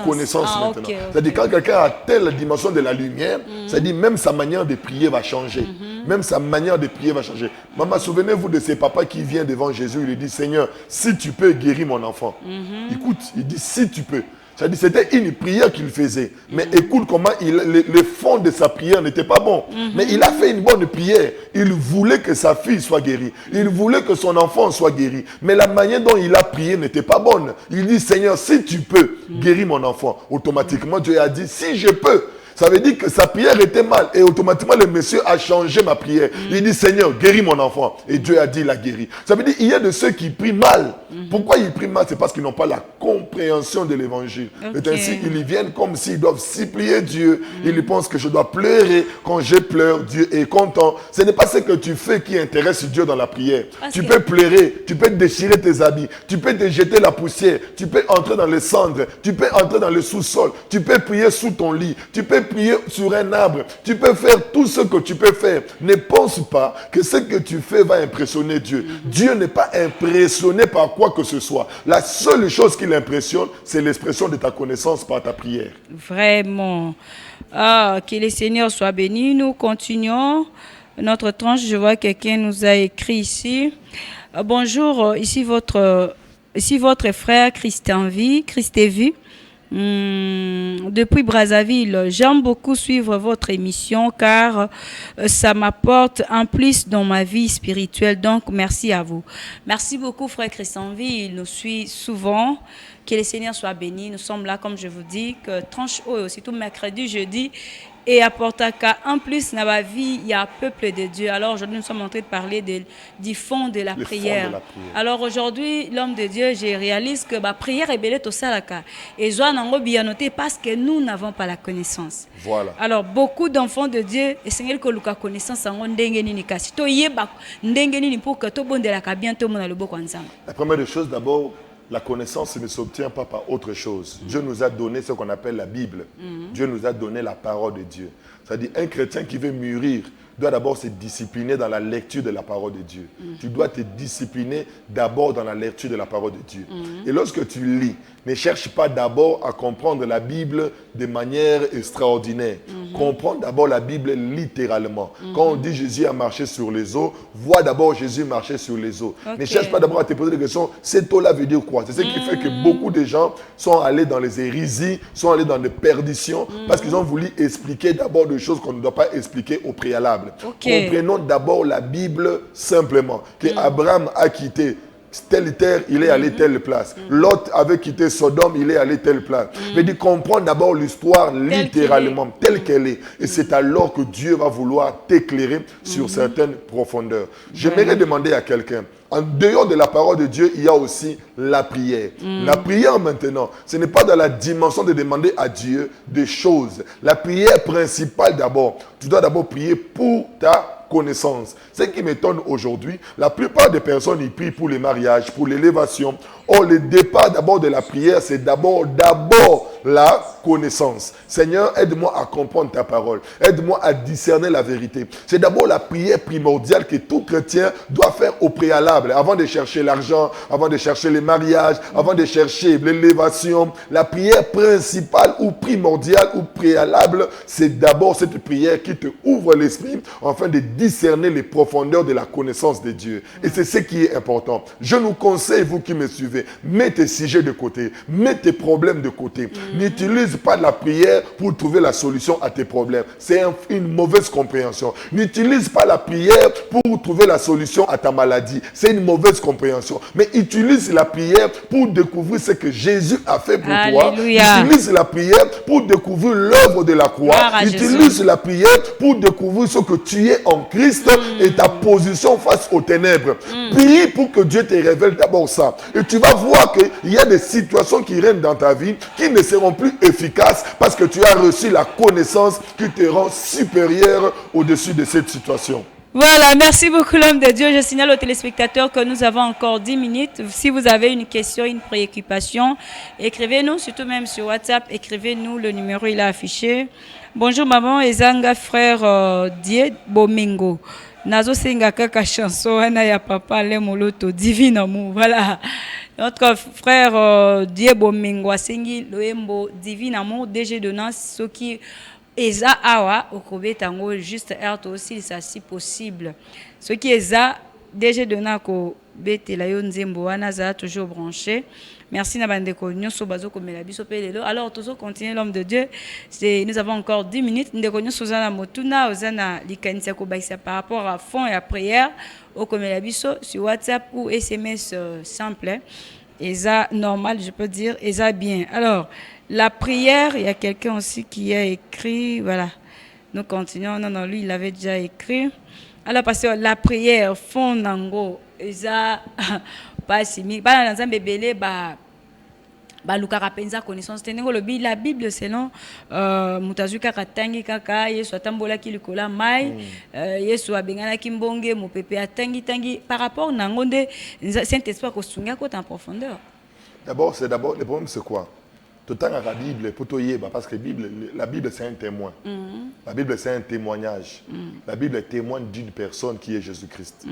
connaissance maintenant. Okay. C'est-à-dire quand quelqu'un a telle dimension de la lumière, c'est-à-dire même sa manière de prier va changer. Même sa manière de prier va changer. Maman, souvenez-vous de ces papas qui viennent devant Jésus. Il lui dit, Seigneur, si tu peux guérir mon enfant. Écoute, il dit, si tu peux. C'est-à-dire, c'était une prière qu'il faisait. Mais écoute comment le fond de sa prière n'était pas bon. Mais il a fait une bonne prière. Il voulait que sa fille soit guérie. Il voulait que son enfant soit guéri. Mais la manière dont il a prié n'était pas bonne. Il dit, Seigneur, si tu peux guérir mon enfant. Automatiquement, Dieu a dit, si je peux. Ça veut dire que sa prière était mal. Et automatiquement, le monsieur a changé ma prière. Il dit, Seigneur, guéris mon enfant. Et Dieu a dit, il a guéri. Ça veut dire qu'il y a de ceux qui prient mal. Pourquoi ils prient mal? C'est parce qu'ils n'ont pas la compréhension de l'évangile. Et ainsi, ils y viennent comme s'ils doivent supplier Dieu. Ils pensent que je dois pleurer. Quand je pleure, Dieu est content. Ce n'est pas ce que tu fais qui intéresse Dieu dans la prière. Tu peux pleurer. Tu peux déchirer tes habits. Tu peux te jeter la poussière. Tu peux entrer dans les cendres. Tu peux entrer dans le sous-sol. Tu peux prier sous ton lit. Tu peux prier sur un arbre. Tu peux faire tout ce que tu peux faire. Ne pense pas que ce que tu fais va impressionner Dieu. Dieu n'est pas impressionné par quoi que ce soit. La seule chose qui l'impressionne, c'est l'expression de ta connaissance par ta prière. Vraiment. Que le Seigneur soit béni. Nous continuons notre tranche. Je vois quelqu'un nous a écrit ici. Bonjour, ici votre frère Christévi. Depuis Brazzaville, j'aime beaucoup suivre votre émission car ça m'apporte un plus dans ma vie spirituelle. Donc, merci à vous. Merci beaucoup, frère Christévi. Il nous suit souvent. Que le Seigneur soit béni. Nous sommes là, comme je vous dis, que tranche haut, aussi tout mercredi, jeudi. Et apporte en plus dans ma vie, il y a un peuple de Dieu. Alors aujourd'hui, nous sommes en train de parler du fond de la prière. Alors aujourd'hui, l'homme de Dieu, je réalise que la prière est belle tout ça. Et je n'ai bien noté parce que nous n'avons pas la connaissance. Voilà. Alors beaucoup d'enfants de Dieu, et Seigneur que la connaissance en la première des choses, d'abord, la connaissance ne s'obtient pas par autre chose. Dieu nous a donné ce qu'on appelle la Bible. Dieu nous a donné la parole de Dieu. C'est-à-dire un chrétien qui veut mûrir doit d'abord se discipliner dans la lecture de la parole de Dieu. Tu dois te discipliner d'abord dans la lecture de la parole de Dieu. Et lorsque tu lis, ne cherche pas d'abord à comprendre la Bible de manière extraordinaire. Comprends d'abord la Bible littéralement. Quand on dit Jésus a marché sur les eaux, vois d'abord Jésus marcher sur les eaux. Ne cherche pas d'abord à te poser des questions. Cette eau-là veut dire quoi? C'est ce qui fait que beaucoup de gens sont allés dans les hérésies, sont allés dans les perditions, parce qu'ils ont voulu expliquer d'abord des choses qu'on ne doit pas expliquer au préalable. Comprenons d'abord la Bible simplement. Que Abraham a quitté telle terre, il est allé telle place. Lot avait quitté Sodome, il est allé telle place. Mais dit comprendre d'abord l'histoire littéralement, telle qu'elle est. Et c'est alors que Dieu va vouloir t'éclairer sur certaines profondeurs. J'aimerais demander à quelqu'un, en dehors de la parole de Dieu, il y a aussi la prière. La prière maintenant, ce n'est pas dans la dimension de demander à Dieu des choses. La prière principale d'abord, tu dois d'abord prier pour ta connaissance. Ce qui m'étonne aujourd'hui, la plupart des personnes ils prient pour les mariages, pour l'élévation. Or, le départ d'abord de la prière, c'est d'abord la connaissance. Seigneur, aide-moi à comprendre ta parole. Aide-moi à discerner la vérité. C'est d'abord la prière primordiale que tout chrétien doit faire au préalable. Avant de chercher l'argent, avant de chercher les mariages, avant de chercher l'élévation. La prière principale ou primordiale ou préalable, c'est d'abord cette prière qui te ouvre l'esprit afin de discerner les profondeurs de la connaissance de Dieu. Et c'est ce qui est important. Je nous conseille, vous qui me suivez, mets tes sujets de côté, mets tes problèmes de côté. N'utilise pas la prière pour trouver la solution à tes problèmes. C'est une mauvaise compréhension. N'utilise pas la prière pour trouver la solution à ta maladie. C'est une mauvaise compréhension. Mais utilise la prière pour découvrir ce que Jésus a fait pour toi. Utilise la prière pour découvrir l'œuvre de la croix. Utilise la prière pour découvrir ce que tu es en Christ et ta position face aux ténèbres. Prie pour que Dieu te révèle d'abord ça. Et tu vas voir qu'il y a des situations qui règnent dans ta vie qui ne seront plus efficaces parce que tu as reçu la connaissance qui te rend supérieur au-dessus de cette situation. Voilà, merci beaucoup l'homme de Dieu. Je signale aux téléspectateurs que nous avons encore 10 minutes. Si vous avez une question, une préoccupation, écrivez-nous, surtout même sur WhatsApp, écrivez-nous, le numéro il est affiché. Bonjour maman, Ezanga frère Die Bomingo. Nazo senga kaka chanson, ana ya papa le moloto, divine amour. Voilà. Notre frère Die Bomingo a sengi loembo, divine amour, DG de Nance, ce qui Eza awa okobe tango juste air aussi ça si possible. Ce qui est ça déjà donné ko bete la yo nzembo wana za toujours branché. Merci na bandeko nyonso bazo komela biso pelelo. Alors toujours continuer l'homme de Dieu. Nous avons encore 10 minutes. Ndeko nyonso za na motuna ozana likanisa ko baisa par rapport à fond et à prière au komela biso sur WhatsApp ou SMS simple. Et ça normal, je peux dire, et ça bien. Alors la prière, il y a quelqu'un aussi qui a écrit, voilà. Nous continuons, non, lui, il avait déjà écrit. Alors, parce que la prière, fond nango, et ça, pas si mi, pas dans un bébé, bah, Luka penza connaissance. La Bible, selon Mutazuka Katangi Kaka, Yesu Atambola Kilikola Mai, Yesu Abengana Kimbonge, Mopepe Atangi Tangi, par rapport à Nangonde, Saint-Esprit Kosunga Kote en profondeur. D'abord, le problème, c'est quoi? Tout le temps, la Bible, parce que la Bible, c'est un témoin. La Bible, c'est un témoignage. La Bible témoigne d'une personne qui est Jésus-Christ.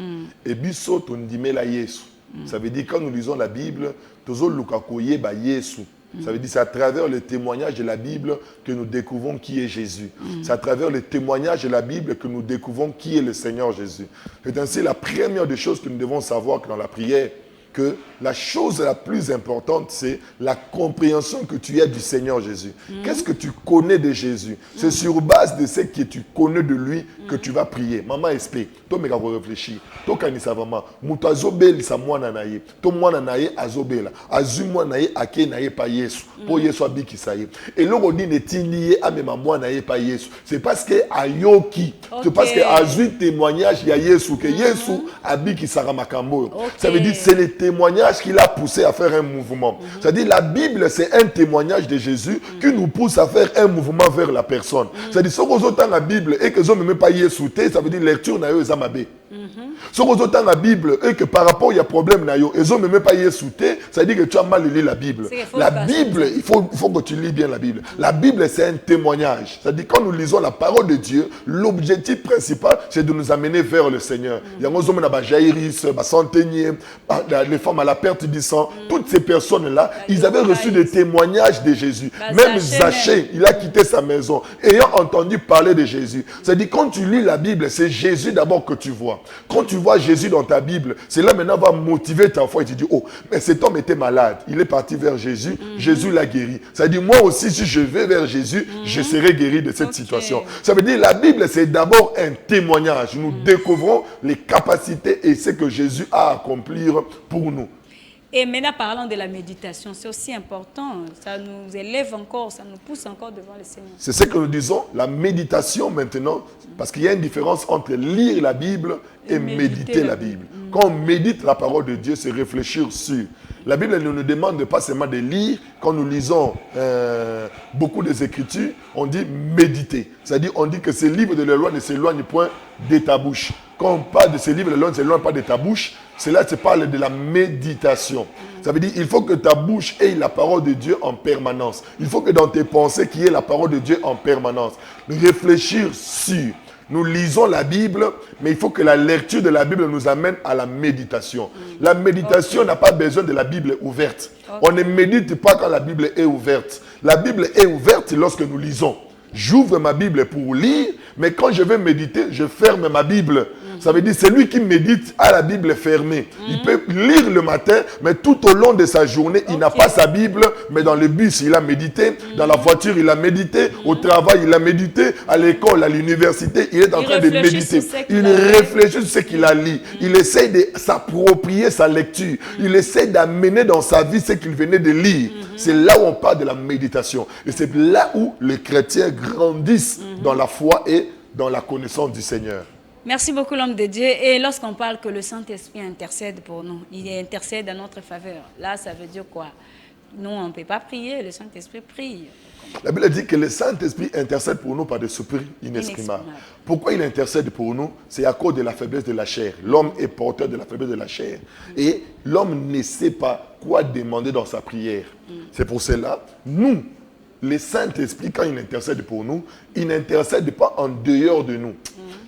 Et biso, on dit, mais la Yesu. Ça veut dire, quand nous lisons la Bible, toujours Lukakoye, ba Yesu. Ça veut dire, c'est à travers le témoignage de la Bible que nous découvrons qui est Jésus. C'est à travers le témoignage de la Bible que nous découvrons qui est le Seigneur Jésus. C'est ainsi la première des choses que nous devons savoir que dans la prière, que la chose la plus importante, c'est la compréhension que tu as du Seigneur Jésus. Qu'est-ce que tu connais de Jésus? C'est sur base de ce que tu connais de lui que tu vas prier. Maman explique. Toi, mais réfléchir. Toi, quand il savama, muta zobel sa mwana naye. Toi, mwana naye azobela. Azu mwana naye ake naye pa Yesu. Pour Yesu abiki saye. Et l'on dit netilié à même mwana naye pa Yesu. C'est parce que ayoki. C'est parce que azu témoignage ya Yesu que Yesu abiki saramakambo. Ça veut dire c'est le témoignage qui l'a poussé à faire un mouvement. C'est-à-dire la Bible, c'est un témoignage de Jésus qui nous pousse à faire un mouvement vers la personne. C'est-à-dire, si on entend la Bible et que je ne me pas y sauter, ça veut dire lecture n'a eu zamabé. Si on entend la Bible et que par rapport il y a problème n'a eu, et je ne me pas y sauter, ça veut dire que tu as mal lu la Bible. La Bible, il faut que tu lis bien la Bible. La Bible, c'est un témoignage. C'est-à-dire, quand nous lisons la parole de Dieu, l'objectif principal, c'est de nous amener vers le Seigneur. Il y a des hommes qui Jaïris, les femmes à la perte du sang, toutes ces personnes-là, ils avaient reçu des témoignages de Jésus. Même Zachée, il a quitté sa maison, ayant entendu parler de Jésus. C'est-à-dire, quand tu lis la Bible, c'est Jésus d'abord que tu vois. Quand tu vois Jésus dans ta Bible, c'est là maintenant va motiver ta foi et tu dis, oh, mais cet homme était malade. Il est parti vers Jésus, Jésus l'a guéri. C'est-à-dire, moi aussi, si je vais vers Jésus, je serai guéri de cette situation. Ça veut dire, la Bible, c'est d'abord un témoignage. Nous découvrons les capacités et ce que Jésus a à accomplir pour nous. Et maintenant, parlant de la méditation, c'est aussi important. Ça nous élève encore, ça nous pousse encore devant le Seigneur. C'est ce que nous disons, la méditation maintenant, parce qu'il y a une différence entre lire la Bible et méditer la Bible. Quand on médite la parole de Dieu, c'est réfléchir sur. La Bible ne nous demande pas seulement de lire. Quand nous lisons beaucoup des Écritures, on dit méditer. C'est-à-dire, on dit que ces livres de la loi ne s'éloignent point de ta bouche. Quand on parle de ces livres de la loi ne s'éloignent pas de ta bouche, cela se parle de la méditation. Ça veut dire qu'il faut que ta bouche ait la parole de Dieu en permanence. Il faut que dans tes pensées, qu'il y ait la parole de Dieu en permanence. Réfléchir sur. Nous lisons la Bible, mais il faut que la lecture de la Bible nous amène à la méditation. La méditation n'a pas besoin de la Bible ouverte. On ne médite pas quand la Bible est ouverte. La Bible est ouverte lorsque nous lisons. J'ouvre ma Bible pour lire, mais quand je vais méditer, je ferme ma Bible. Ça veut dire celui qui médite a la Bible fermée. Il peut lire le matin, mais tout au long de sa journée, il n'a pas sa Bible, mais dans le bus, il a médité, dans la voiture, il a médité, au travail, il a médité, à l'école, à l'université, il est en train de méditer. Il réfléchit sur ce qu'il a lu. Il essaie de s'approprier sa lecture. Il essaie d'amener dans sa vie ce qu'il venait de lire. C'est là où on parle de la méditation. Et c'est là où les chrétiens grandissent dans la foi et dans la connaissance du Seigneur. Merci beaucoup l'homme de Dieu. Et lorsqu'on parle que le Saint-Esprit intercède pour nous, il intercède à notre faveur. Là, ça veut dire quoi? nous, on ne peut pas prier, le Saint-Esprit prie. La Bible dit que le Saint-Esprit intercède pour nous par des soupirs inexprimables. Pourquoi il intercède pour nous? C'est à cause de la faiblesse de la chair. L'homme est porteur de la faiblesse de la chair. Et l'homme ne sait pas quoi demander dans sa prière. C'est pour cela, nous, le Saint-Esprit, quand il intercède pour nous, il n'intercède pas en dehors de nous.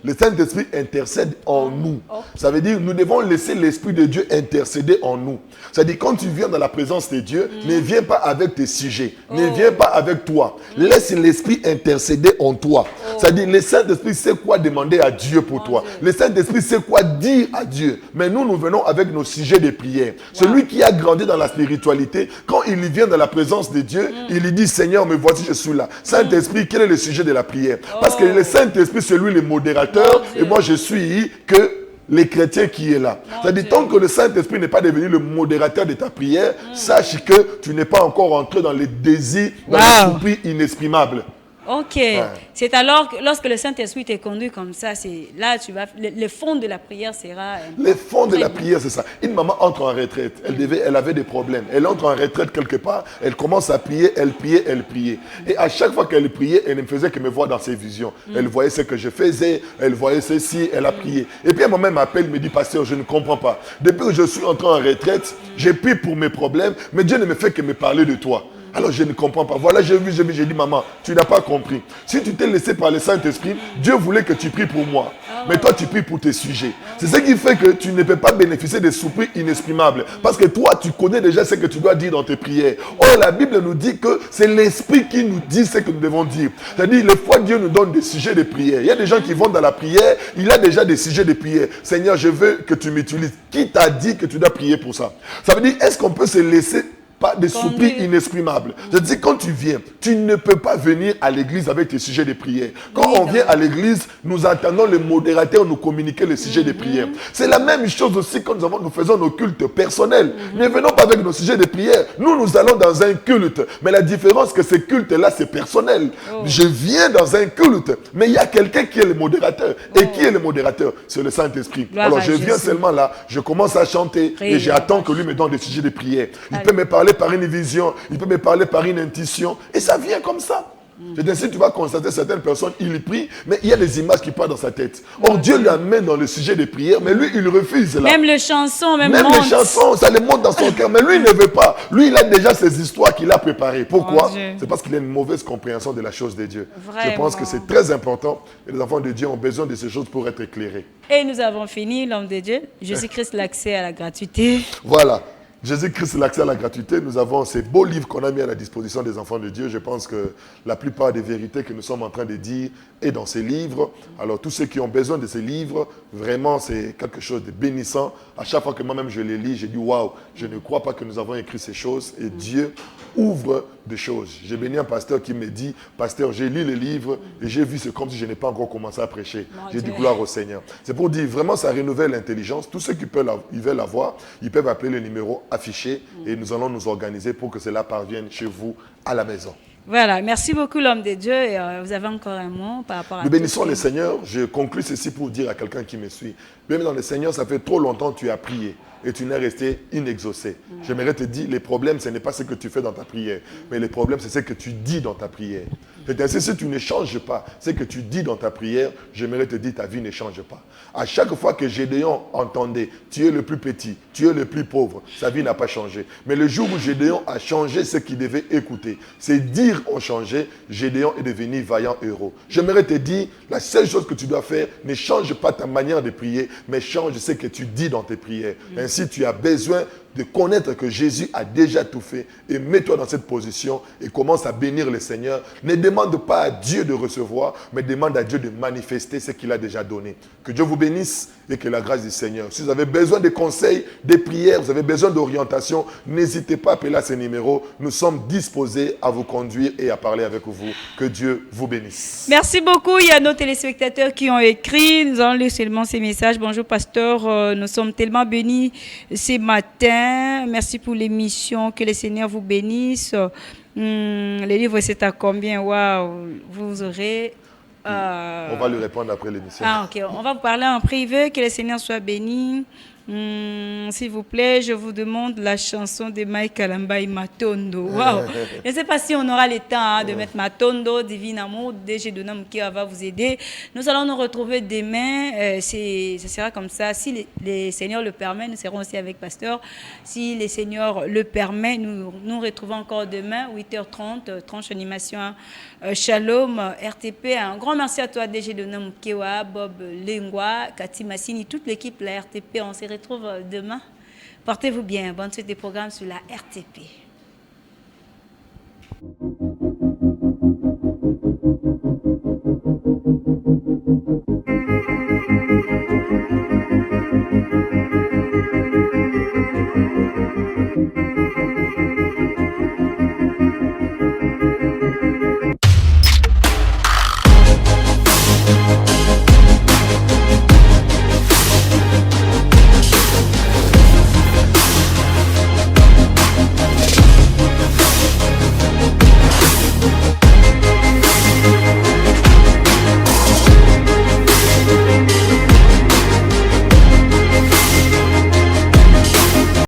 Le Saint-Esprit intercède en nous. Ça veut dire nous devons laisser l'Esprit de Dieu intercéder en nous. C'est-à-dire quand tu viens dans la présence de Dieu, ne viens pas avec tes sujets, ne viens pas avec toi. Laisse l'Esprit intercéder en toi. C'est-à-dire le Saint-Esprit sait quoi demander à Dieu pour toi. Le Saint-Esprit sait quoi dire à Dieu. Mais nous venons avec nos sujets de prière. Celui qui a grandi dans la spiritualité, quand il vient dans la présence de Dieu, il lui dit Seigneur, me voici, je suis là. Saint-Esprit, quel est le sujet de la prière? Parce que le Saint-Esprit, c'est lui le modérateur. Et moi, je suis que les chrétiens qui est là. C'est-à-dire, tant que le Saint-Esprit n'est pas devenu le modérateur de ta prière, sache que tu n'es pas encore entré dans les désirs, dans les soupirs inexprimables. Ok. C'est alors que lorsque le Saint-Esprit t'est conduit comme ça, c'est là tu vas le fond de la prière sera. Le fond de la prière, c'est ça. Une maman entre en retraite. Elle avait des problèmes. Elle entre en retraite quelque part. Elle commence à prier. Elle priait. Et à chaque fois qu'elle priait, elle ne faisait que me voir dans ses visions. Elle voyait ce que je faisais. Elle voyait ceci. Elle a prié. Et puis un moment, elle m'appelle, me dit, pasteur, je ne comprends pas. Depuis que je suis entré en retraite, j'ai prié pour mes problèmes, mais Dieu ne me fait que me parler de toi. Alors je ne comprends pas. Voilà, j'ai dit, maman, tu n'as pas compris. Si tu t'es laissé par le Saint-Esprit, Dieu voulait que tu pries pour moi. Mais toi, tu pries pour tes sujets. C'est ce qui fait que tu ne peux pas bénéficier des soupirs inexprimables. Parce que toi, tu connais déjà ce que tu dois dire dans tes prières. Or, la Bible nous dit que c'est l'Esprit qui nous dit ce que nous devons dire. C'est-à-dire, les fois, Dieu nous donne des sujets de prière. Il y a des gens qui vont dans la prière, il a déjà des sujets de prière. Seigneur, je veux que tu m'utilises. Qui t'a dit que tu dois prier pour ça? Ça veut dire, est-ce qu'on peut se laisser pas des soupirs inexprimables? Je dis, quand tu viens, tu ne peux pas venir à l'église avec tes sujets de prière. Quand on vient à l'église, nous attendons le modérateur nous communiquer les sujets de prière. C'est la même chose aussi quand nous faisons nos cultes personnels. Ne venons pas avec nos sujets de prière. Nous allons dans un culte. Mais la différence, que ce culte-là, c'est personnel. Je viens dans un culte, mais il y a quelqu'un qui est le modérateur. Et qui est le modérateur? C'est le Saint-Esprit. Alors je viens seulement là, je commence à chanter et j'attends que lui me donne des sujets de prière. Il peut me parler par une vision, il peut me parler par une intuition, et ça vient comme ça. C'est ainsi que tu vas constater certaines personnes, il prie, mais il y a des images qui partent dans sa tête. Or, Dieu l'amène dans le sujet des prières, mais lui, il refuse là. Même les chansons, même les chansons, ça les monte dans son cœur, mais lui, il ne veut pas. Lui, il a déjà ses histoires qu'il a préparées. Pourquoi? C'est parce qu'il a une mauvaise compréhension de la chose de Dieu. Vraiment. Je pense que c'est très important, et les enfants de Dieu ont besoin de ces choses pour être éclairés. Et nous avons fini, l'homme de Dieu. Jésus-Christ, l'accès à la gratuité. Voilà. Jésus-Christ, l'accès à la gratuité, nous avons ces beaux livres qu'on a mis à la disposition des enfants de Dieu. Je pense que la plupart des vérités que nous sommes en train de dire est dans ces livres. Alors tous ceux qui ont besoin de ces livres, vraiment c'est quelque chose de bénissant. À chaque fois que moi-même je les lis, j'ai dit waouh, je ne crois pas que nous avons écrit ces choses. Et Dieu ouvre des choses. J'ai béni un pasteur qui me dit, pasteur, j'ai lu les livres et j'ai vu, c'est comme si je n'ai pas encore commencé à prêcher. J'ai dit gloire au Seigneur. C'est pour dire, vraiment ça renouvelle l'intelligence. Tous ceux qui veulent l'avoir, ils peuvent appeler le numéro affiché et nous allons nous organiser pour que cela parvienne chez vous à la maison. Voilà, merci beaucoup l'homme de Dieu. Et, vous avez encore un mot par rapport à... Nous bénissons le Seigneur. Je conclue ceci pour dire à quelqu'un qui me suit. Bien dans le Seigneur, ça fait trop longtemps que tu as prié et tu n'es resté inexaucé. J'aimerais te dire, les problèmes, ce n'est pas ce que tu fais dans ta prière, mais les problèmes, c'est ce que tu dis dans ta prière. C'est-à-dire, si tu ne changes pas ce que tu dis dans ta prière, j'aimerais te dire, ta vie ne change pas. À chaque fois que Gédéon entendait, tu es le plus petit, tu es le plus pauvre, sa vie n'a pas changé. Mais le jour où Gédéon a changé ce qu'il devait écouter, ses dires ont changé, Gédéon est devenu vaillant héros. J'aimerais te dire, la seule chose que tu dois faire, ne change pas ta manière de prier, mais change ce que tu dis dans tes prières. Ainsi, tu as besoin de connaître que Jésus a déjà tout fait et mets-toi dans cette position et commence à bénir le Seigneur. Ne demande pas à Dieu de recevoir, mais demande à Dieu de manifester ce qu'il a déjà donné. Que Dieu vous bénisse et que la grâce du Seigneur. Si vous avez besoin de conseils, de prières, vous avez besoin d'orientation, n'hésitez pas à appeler à ces numéros. Nous sommes disposés à vous conduire et à parler avec vous. Que Dieu vous bénisse. Merci beaucoup. Il y a nos téléspectateurs qui ont écrit. Nous allons lire seulement ces messages. Bonjour pasteur, nous sommes tellement bénis ce matin. Merci pour l'émission. Que le Seigneur vous bénisse. Le livre, c'est à combien? Waouh, vous aurez... On va lui répondre après l'émission. Ah, ok. On va vous parler en privé. Que le Seigneur soit béni. S'il vous plaît, je vous demande la chanson de Mike Alambai, Matondo. Wow. Je ne sais pas si on aura le temps de mettre Matondo, Divine Amour, DG Donam qui va vous aider. Nous allons nous retrouver demain. Ce sera comme ça. Si les Seigneurs le permettent, nous serons aussi avec Pasteur. Si les Seigneurs le permettent, nous nous retrouvons encore demain, 8h30, tranche animation Shalom, RTP. Un grand merci à toi, DG Donam Kewa, Bob Lengwa, Cathy Massini, toute l'équipe de la RTP. On se retrouve demain. Portez-vous bien. Bonne suite des programmes sur la RTP.